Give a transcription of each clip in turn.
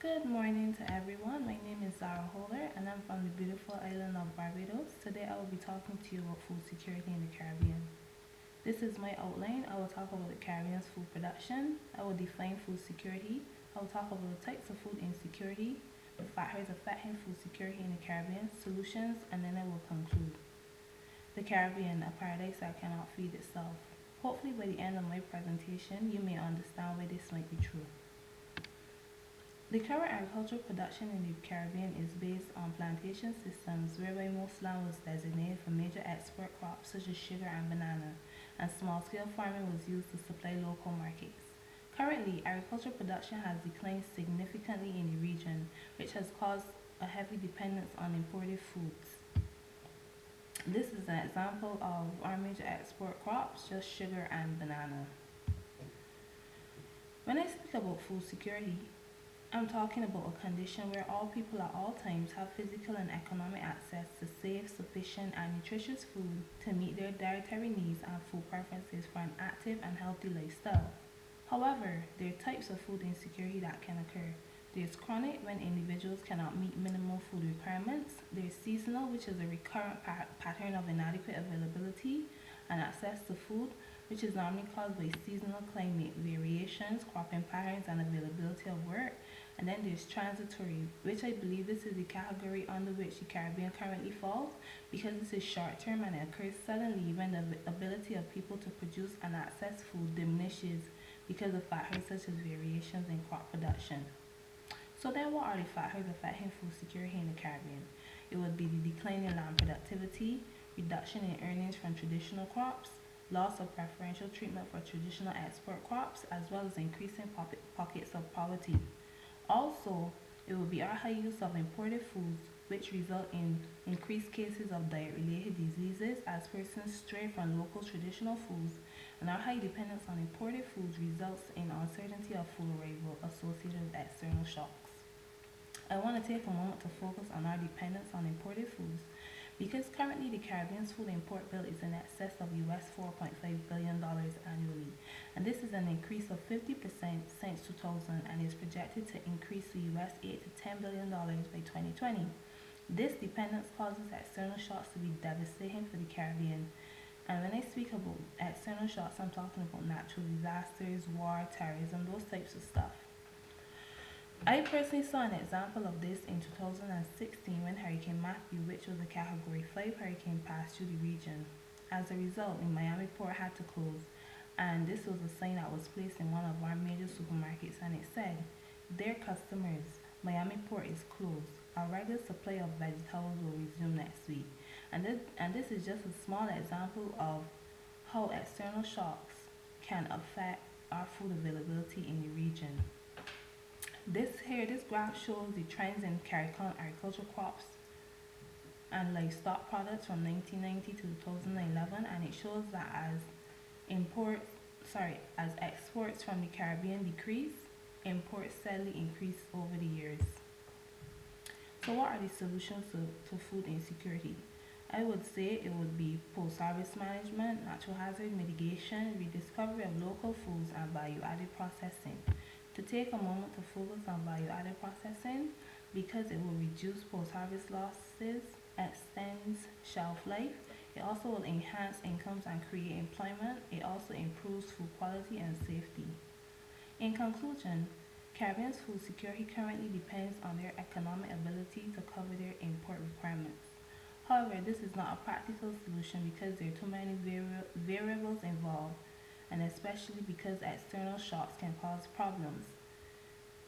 Good morning to everyone. My name is Zara Holder and I'm from the beautiful island of Barbados. Today I will be talking to you about food security in the Caribbean. This is my outline. I will talk about the Caribbean's food production. I will define food security. I will talk about the types of food insecurity, the factors affecting food security in the Caribbean, solutions, and then I will conclude. The Caribbean, a paradise that cannot feed itself. Hopefully by the end of my presentation, you may understand why this might be true. The current agricultural production in the Caribbean is based on plantation systems whereby most land was designated for major export crops such as sugar and banana, and small-scale farming was used to supply local markets. Currently, agricultural production has declined significantly in the region, which has caused a heavy dependence on imported foods. This is an example of our major export crops, just sugar and banana. When I speak about food security, I'm talking about a condition where all people at all times have physical and economic access to safe, sufficient, and nutritious food to meet their dietary needs and food preferences for an active and healthy lifestyle. However, there are types of food insecurity that can occur. There's chronic, when individuals cannot meet minimal food requirements. There's seasonal, which is a recurrent pattern of inadequate availability and access to food, which is normally caused by seasonal climate variations, cropping patterns, and availability of work. And then there's transitory, which I believe this is the category under which the Caribbean currently falls because this is short term and it occurs suddenly when the ability of people to produce and access food diminishes because of factors such as variations in crop production. So then what are the factors affecting food security in the Caribbean? It would be the decline in land productivity, reduction in earnings from traditional crops, loss of preferential treatment for traditional export crops, as well as increasing pockets of poverty. Also, it will be our high use of imported foods, which result in increased cases of diet-related diseases as persons stray from local traditional foods, and our high dependence on imported foods results in uncertainty of food arrival associated with external shocks. I want to take a moment to focus on our dependence on imported foods because currently the Caribbean's food import bill is in excess of US $4.5 billion annually, and this is an increase of 50% since 2000 and is projected to increase to US $8 to $10 billion by 2020. This dependence causes external shocks to be devastating for the Caribbean. And when I speak about external shocks, I'm talking about natural disasters, war, terrorism, those types of stuff. I personally saw an example of this in 2016 when Hurricane Matthew, which was a Category 5 hurricane, passed through the region. As a result, the Miami port had to close, and this was a sign that was placed in one of our major supermarkets, and it said, "Dear customers, Miami port is closed. Our regular supply of vegetables will resume next week." And this is just a small example of how external shocks can affect our food availability in the region. This graph shows the trends in CARICOM agricultural crops and livestock products from 1990 to 2011, and it shows that import, as exports from the Caribbean decrease, imports steadily increase over the years. So what are the solutions to food insecurity? I would say it would be post-harvest management, natural hazard mitigation, rediscovery of local foods, and value-added processing. To take a moment to focus on value-added processing because it will reduce post-harvest losses, extends shelf life, it also will enhance incomes and create employment, it also improves food quality and safety. In conclusion, Caribbean's food security currently depends on their economic ability to cover their import requirements. However, this is not a practical solution because there are too many variables involved, and especially because external shocks can cause problems.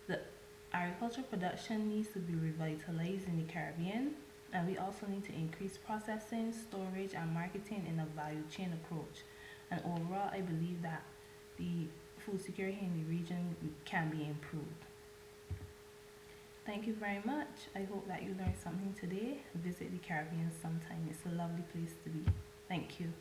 The agricultural production needs to be revitalized in the Caribbean, and we also need to increase processing, storage, and marketing in a value chain approach. And overall, I believe that the food security in the region can be improved. Thank you very much. I hope that you learned something today. Visit the Caribbean sometime. It's a lovely place to be. Thank you.